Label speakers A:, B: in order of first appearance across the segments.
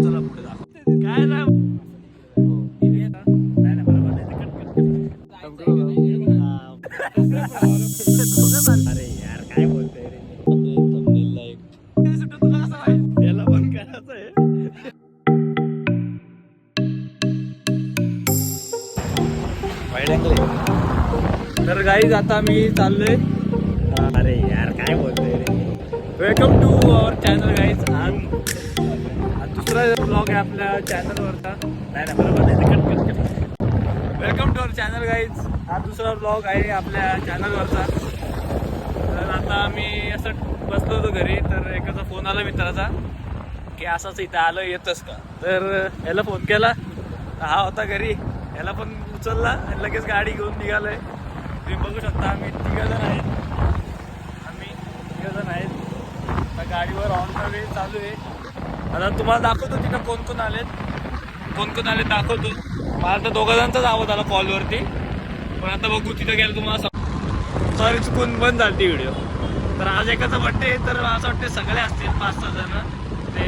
A: चला पुढे दाखव काय ना अरे यार काय बोलतोय रे थंबनेलला एक सुटत तुला कसं माहिती याला पण करायचं आहे वाईड अँगल आहे. तर गाईज आता मी चाललोय अरे यार काय बोलतोय रे welcome to our channel guys आज दुसरा ब्लॉग आहे आपल्या चॅनलवरचा नाही बरोबर नाही welcome to our channel guys हा दुसरा ब्लॉग आहे आपल्या चॅनलवरचा. तर आता मी असं बसलो होतो घरी तर एकाचा फोन आला मित्राचा की असंच इथं आलं येतच का तर याला फोन केला हा होता घरी याला पण उचलला आणि लगेच गाडी घेऊन निघालोय. तुम्ही बघू शकता आम्ही तिघजण आहेत आता गाडीवर ऑन द वे चालू आहे. आता तुम्हाला दाखवतो तिथं कोण कोण आलेत दाखवतो. मला तर दोघांचाच आवाज आला कॉलवरती पण आता बघू तिथं गेलं तुम्हाला सॉरी चुकून बंद झाली ती व्हिडिओ. तर आज एकाचा बड्डे तर असं वाटते सगळे असतील 5-6 जण ते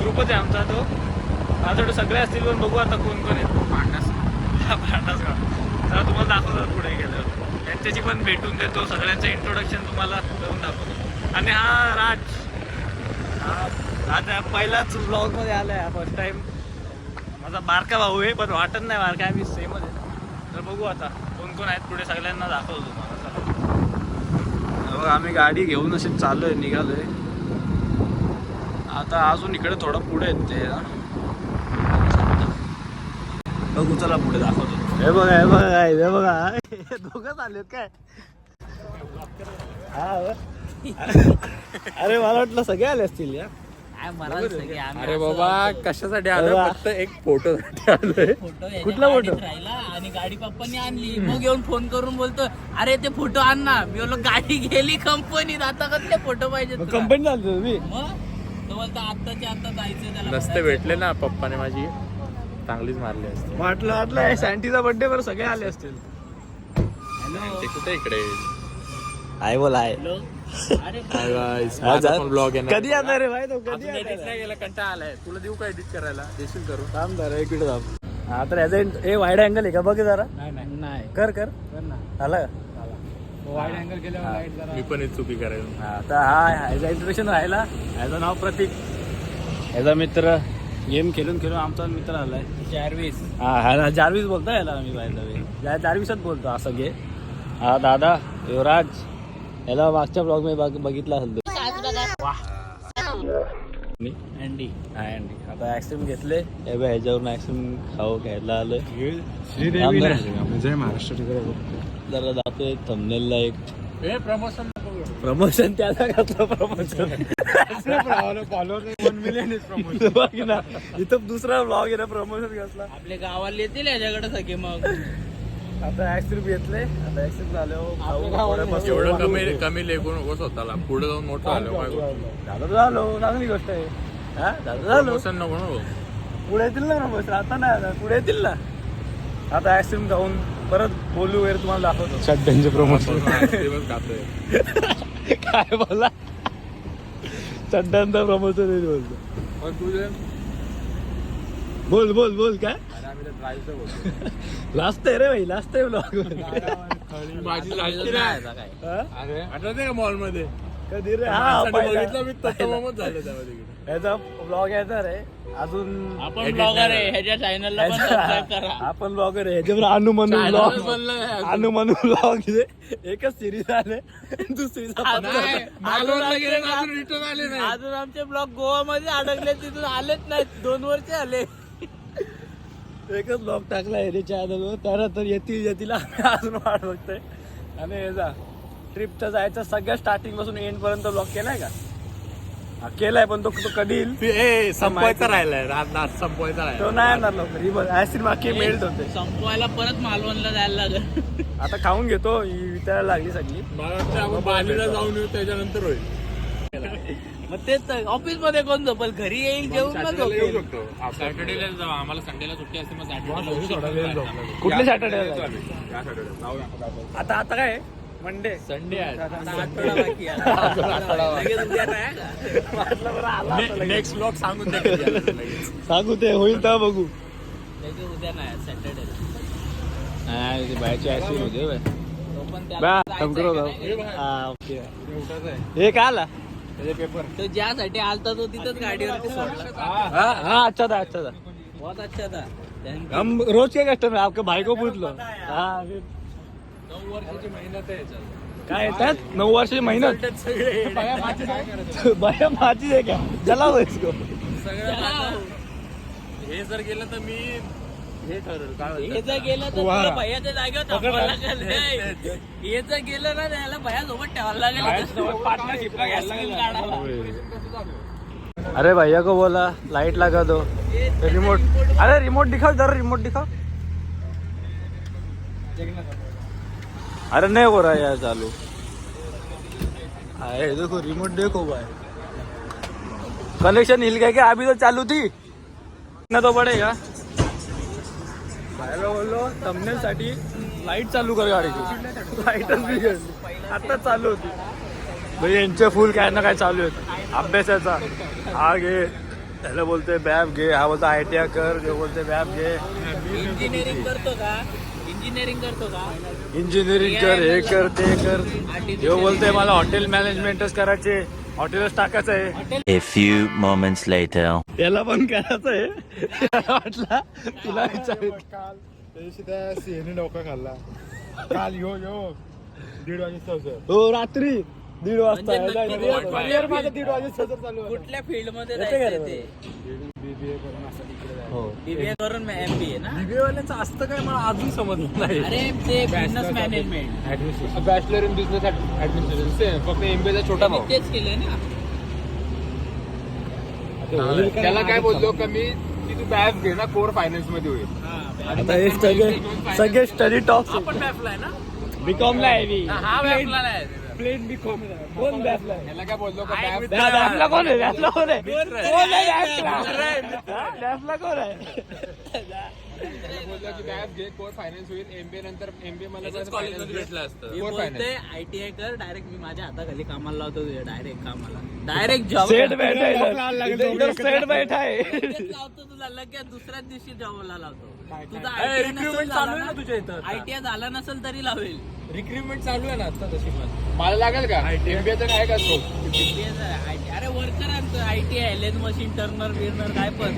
A: ग्रुपच आहे आमचा तो असं वाटतं सगळे असतील पण बघू आता कोण कोण आहेत. भांडास का तर तुम्हाला दाखवतो पुढे गेलं त्यांच्याशी पण भेटून देतो सगळ्यांचं इंट्रोडक्शन तुम्हाला करून दाखवतो. आणि हा राज पहिलाच ब्लॉगमध्ये आला आहे फर्स्ट टाइम. माझा बारका भाऊ आहे पण वाटत नाही बारका आम्ही सेमच आहे. तर बघू आता कोण कोण आहेत पुढे सगळ्यांना दाखवतो तुम्हाला. बघा आम्ही गाडी घेऊन असे चालू आहे निघालोय आता अजून इकडे थोडं पुढे आहेत ते बघू चला पुढे दाखवतो. हे बघा दोघंच आले काय अरे मला वाटलं सगळे आले असतील या.
B: अरे बाबा कशासाठी आलो फक्त एक फोटोसाठी आलोय.
A: कुठला फोटो
C: आणि गाडी पप्पांनी आणली मग येऊन फोन करून बोलतो अरे ते फोटो आण ना. मी बोललो गाडी गेली कंपनीत आता कसले फोटो पाहिजे
A: कंपनी चालतो तुम्ही
C: मग तो बोलतो आत्ताच्या आता जायचं त्याला
B: नसते भेटले ना पप्पाने माझी चांगलीच मारली असते.
A: वाटलं सँटीचा बर्थडे वर सगळे आले असतील.
B: ते कुठे इकडे
A: आहे बोल आहे
B: ब्लॉग
A: कधी येणार रे भाई तो कधी
B: एडिट नाही गेला कंटाळा आलाय. तुला देऊ का एडिट करायला देशील करून
A: थांब जरा एक मिनिट थांब. हा तर याचा हे वाईड अँगल आहे का बघ जरा
C: नाही
A: कर ना आला का
C: वाईड अँगल केल्यावर लाईट जरा
B: मी पण एक चुकी करायला.
A: हा तर हा ह्याचा इंट्रोडक्शन राहिला. ह्याचं नाव प्रतीक ह्याचा मित्र गेम खेळून आमचा मित्र आलाय
C: चार्वीस.
A: हा जार्विस बोलतो याला आम्ही बाहेर जार्विसच बोलतो असं घे. हा दादा युवराज याला मागच्या ब्लॉग मध्ये बघितला असेल
C: अँडी
A: आता आईस्क्रीम घेतले ह्याच्यावरून आईस्क्रीम घ्यायला आलोय.
B: जय महाराष्ट्र
A: जरा जातोय थंबनेलला एक
B: प्रमोशन
A: त्याचा घातलं प्रमोशन बघ ना इथं दुसरा ब्लॉग आहे ना प्रमोशन घातला.
C: आपल्या गावाला येतील याच्याकडे सगळे मग
A: आता आईस्क्रीम घेतले आता आईस्क्रीम झालं
B: एवढं कमी लेखून नको स्वतःला पुढे जाऊन मोठं आलं
A: झालो चांगली गोष्ट आहे. हा झालं
B: प्रमोशन नको ना
A: पुढे येतील ना प्रमोशन आता नाही पुढे येतील ना. आता आईस्क्रीम खाऊन परत बोलू वगैरे तुम्हाला दाखवतो.
B: सध्यांचे प्रमोशन खातोय
A: काय बोला चड्ड्यांचा प्रमोशन बोलतो
B: पण तुझे
A: बोल काय लास्ट आहे रे भाई लास्ट आहे ब्लॉग
B: माझी आठवते का मॉल मध्ये
A: कधी रे
B: बघितलं मी तत्वमत झालं त्यामध्ये.
A: याचा ब्लॉग यायचा रे अजून
C: आपण ब्लॉगर आहे ह्याच्या चॅनलला पण सबस्क्राईब करा.
A: आपण ब्लॉगर आहे ह्याच्यावर अनुमनु ब्लॉग एकच सिरीज आले दुसरी
C: अजून आमचे ब्लॉग गोवामध्ये अडकले तिथून आलेच नाहीत 2 वर्ष आले.
A: एकच ब्लॉग टाकलाय रे चॅनलवर त्यानंतर येतील अजून वाट बघतोय. आणि याचा ट्रिपचा जायचा सगळ्या स्टार्टिंग पासून एंड पर्यंत ब्लॉग केलाय का केलाय पण तो कधी येईल
B: संपवायचा राहिलाय संपवायचा
A: तो नाही येणार लवकर ही बघ आईस्क्रीम बाकी मेल्ट होते
C: संपवायला परत मालवणला जायला लागेल.
A: आता खाऊन घेतो ही विचारायला लागली सगळी.
B: मला वाटतं आपण बालीला जाऊन येऊ त्याच्यानंतर होईल.
C: मग तेच ऑफिस मध्ये कोण झोपल घरी येईल जेवून मग
B: येऊ
C: झोपेल.
B: शकतो सॅटर्डेला जाऊ आम्हाला संडेला सुट्टी असते मग
A: कुठले सॅटर्डे आता काय मंडे
B: संडे आहे
C: आठवडा बाकी आहे.
B: आठवडा
C: लगेच उद्या नाही का?
B: नेक्स्ट ब्लॉग सांगून द्या कधी आलं लगेच.
A: सांगू ते होईल तर बघू.
C: लगेच उद्या नाही सॅटर्डे
B: नाही बायची ऍक्सिडेंट होते बे.
C: तो पण
A: बा
C: त्याला
A: हम
C: जायचंय
A: करो
C: का
A: जाऊ.
C: नाही?
A: हा ओके. हे काय आला पेपर.
C: तो ज्यासाठी आलता तो तिथंच गाडीवरती सोडला.
A: हाँ हाँ अच्छा था अच्छा था.
C: बहुत अच्छा था. Thank you.
A: हम रोज के कस्टमर आपके भाई को पूछ लो. हाँ फिर
B: 9 वर्षाची मेहनत आहे याच्यात.
A: काय येतात 9 वर्षाची मेहनत.
B: बाया माझी काय करत
A: भैया माझी है क्या जलाओ इसको.
B: सगळं माझं. हे जर गेलं तर मी हे ठरवलं काय
C: हे जर गेलं तर
A: वा.
C: तुला भैयाच्या जागेवर थांबावं लागेल. हे जर गेलं ना त्याला भैयासोबत ठेवायला लागेल.
B: पार्टनरशिपला घ्यायला
C: Screen काढायला.
A: अरे भैया को बोला लाइट लगा दो. रिमोट अरे रिमोट दिखाओ जरा रिमोट दिखाओ. अरे नहीं हो रहा है यार चालू. अरे देखो रिमोट देखो भाई. कनेक्शन हिल गया क्या अभी तो चालू थी ना तो पड़ेगा. भाईला बोललो थंबनेल साठी लाईट चालू कर गाडीची. लाईटच बिघडली आता चालू होती. भाई यांचे फुल काय ना काय चालू आहेत अभ्यासाचा. हा घे त्याला बोलते बॅब घे. हा बोलतो ITI कर. जे बोलते बॅब घे.
C: इंजिनिअरिंग करतो का? इंजिनिअरिंग करतो का?
A: इंजिनिअरिंग कर हे कर ते कर. हे बोलते मला हॉटेल मॅनेजमेंटच करायचे. हॉटेलच टाकायचं आहे.
D: A few moments later.
A: त्याला पण करायचं आहे. त्याला वाटला तुला विचार.
E: काल त्या दिवशी त्या सीएने डोका खाल्ला. काल यो 1:30 वाजेचा
A: हो रात्री 1:30 वाजता.
C: म्हणजे नक्की
E: करिअर माझं 1:30 वाजेचा चालू आहे.
C: कुठल्या फील्ड मध्ये
A: येते का
C: जायचं
A: रे
C: ते?
E: बीबीए करून असं तिकडे जायचं.
A: हो
C: BBA करून MBA ना?
B: बीबीए वाल्यांचं असतं काय मला अजून समजलं नाही.
C: अरे ते business management
B: bachelor in business administration same फक्त MBA छोटा भाऊ.
C: तेच केलंय ना.
B: त्याला काय बोललो कमी की तू बॅफ घे ना कोर फायनान्स मध्ये होईल.
A: आता हे सगळे स्टडी टॉप.
C: आपण बॅफलाय ना?
A: बीकॉम ला आहे मी.
C: हा बॅफला नाही.
A: Plain BCom. कोण बॅफला आहे?
B: त्याला काय बोललो का बॅफ
A: बॅफला कोण आहे? बॅफला कोण आहे? कोण आहे बॅफला? बॅफला कोण आहे?
B: बोललो की बॅफ घे कोर फायनान्स होईल. MBA नंतर MBA मला
C: कॉलेजमध्ये
B: भेटलं असतं.
C: मी
B: कोर
C: बोलते ITI कर डायरेक्ट. मी माझ्या हाताखाली कामाला लावतो डायरेक्ट कामाला. डायरेक्ट जॉब
A: सेट बैठा है इधर सेट बैठा है.
C: लावतो तुला लगेच दुसऱ्याच दिवशी जॉबला लावतो. तुझा
B: रिक्रुटमेंट चालू आहे ना तुझ्या इथं.
C: ITI झाला नसेल तरी लावेल.
B: रिक्रुटमेंट चालू आहे ना आता तशी मला लागेल का MBA तर काय का स्कोप.
C: अरे वर्करांचं ITI लेन मशीन टर्नर बिर्नर काय पण.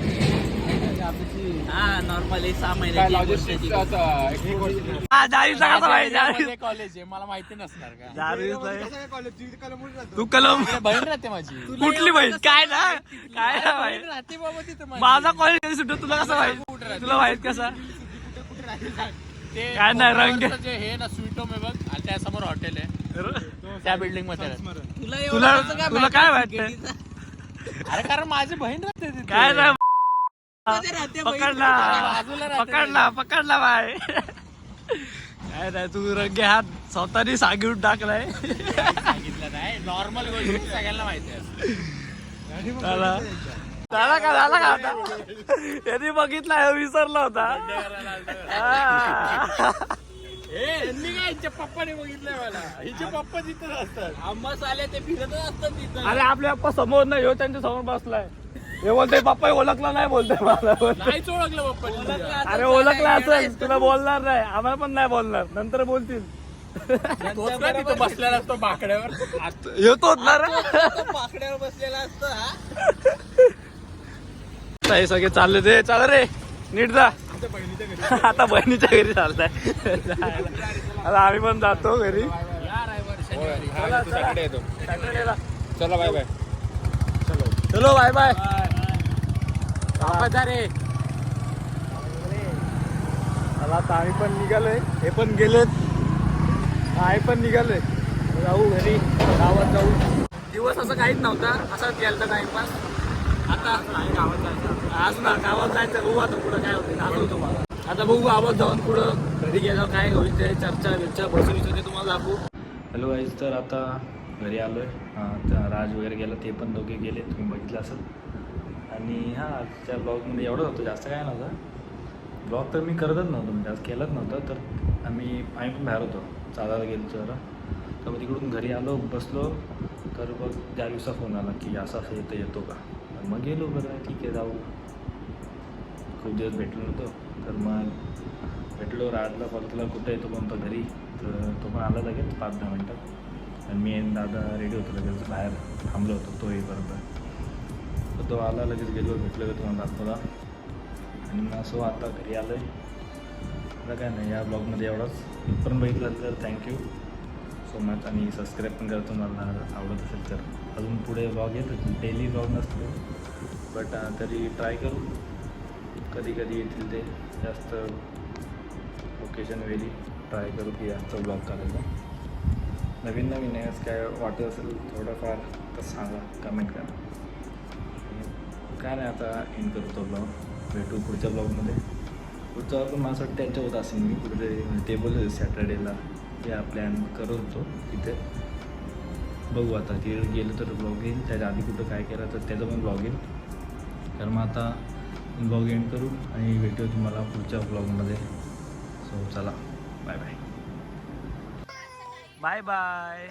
C: हा नॉर्मली 6
B: काय
C: महिन्याची
B: लॉजिस्टिक्स कॉलेज आहे मला माहिती नसणार का.
A: तू कलम
B: बहीण राहते माझी.
A: कुठली बहीण काय ना काय ना
B: बहीण राहते बाबा तिथं माझी.
A: माझा कॉलेज सुटतो तुला कसं माहित. तुला माहित कसा
B: ते
A: काय नाही, रंग.
B: कोपऱ्यावरचं जे हे ना स्वीट होम आहे बघ आणि त्यासमोर हॉटेल आहे त्या बिल्डिंग मध्ये आहे.
A: तुला काय वाटतं.
B: अरे कारण माझी बहीण राहते तिथे.
A: काय ना
C: राहते
A: पकडला
B: बाजूला राहते.
A: पकडला बाय. काय नाही तू रंगे हात स्वतःनी सांगून टाकलाय.
B: सांगितलं नाही नॉर्मल गोष्ट सगळ्यांना माहिती आहे.
A: झाला का आता यांनी बघितला विसरला होता.
B: यांनी काय हिच्या पप्पाने बघितलंय मला. हिचे पप्पा तिथं असतात.
C: आंबास आले ते फिरतच असतात तिथं.
A: अरे आपल्या पप्पा समोर नाही हो त्यांच्या समोर बसलाय. हे बोलते पप्पा ओळखला नाही बोलते मला.
B: नाहीच ओळखलं पप्पा.
A: अरे ओळखला असेल तुला बोलणार नाही आम्हाला पण नाही बोलणार नंतर बोलतील.
B: तोच काय तिथं बसलेला असतो बाकड्यावर.
A: येतो ना रे.
C: पाकड्यावर बसलेला असतो हा.
A: हे सगळे चालले ते चाल रे नीट जा. आता बहिणीच्या घरी चाललाय. आता आम्ही पण जातो घरी.
B: सॅटर्डे येतो. चला बाय बाय.
A: चलो बाय बाय.
B: रे
A: चला आता आम्ही पण निघालोय. हे पण गेलेत. आई पण निघालोय. जाऊ घरी गावात जाऊ. दिवस असं काहीच नव्हता असाच गेलता टाइमपास. आता गावात जायचं आज ना गावात जायचं बघू आता पुढं काय होतं दाखवतो मला. आता बघू गावात जाऊन पुढं घरी गेल्यावर काय होईल ते चर्चा बसून ते तुम्हाला दाखवू. हॅलो गाईज तर आता घरी आलो आहे. राज वगैरे गेला ते पण दोघे गेले तुम्ही बघितलं असेल. आणि हां आजच्या ब्लॉगमध्ये एवढंच होतं जास्त काय नव्हतं. ब्लॉग तर मी करतच नव्हतो म्हणजे आज केलंच नव्हतं. तर आम्ही पण बाहेर होतो चालायला गेलो जरा तर मग तिकडून घरी आलो बसलो तर बघ जालूचा फोन आला की असं असं येतो का. तर मग गेलो बरं ठीक आहे जाऊ. खूप दिवस भेटलो नव्हतो तर मग भेटलो. राजला कॉल केला कुठं येतो पण तो घरी. तर तो पण आला लगेच 5-10 मिनटात. आणि मी आणि दादा रेडी होतो लगेच बाहेर थांबलो होतो तो येईपर्यंत. तर तो आला लगेच गेलो भेटलो तुम्हाला दाखवला. आणि मग असं आता घरी आलो आहे. आता काय नाही या ब्लॉगमध्ये एवढाच. पण बघितलं तर थँक्यू सो मच. आणि सबस्क्राईब पण करा तुम्हाला आवडत असेल तर. अजून पुढे ब्लॉग येत डेली ब्लॉग नसतो बट तरी ट्राय करू. कधी कधी येतील ते जास्त ओकेजन वेळी ट्राय करू की जास्त ब्लॉग करायचा. नवीन नवीन आहे काय वाटत असेल थोडंफार तर सांगा कमेंट करा. काय नाही आता एंड करतो ब्लॉग. भेटू पुढच्या ब्लॉगमध्ये. पुढचा पण मला असं वाटतं त्यांच्या होत असेल मी कुठे ते बोलले सॅटर्डेला या प्लॅन करत होतो तिथे. बघू आता तिथे गेलं तर ब्लॉग येईल. त्याच्या आधी कुठं काय केलं तर त्याचं पण ब्लॉग येईल. तर मग आता ब्लॉग एंड करू आणि भेटू तुम्हाला पुढच्या ब्लॉगमध्ये. सो चला बाय बाय. Bye bye.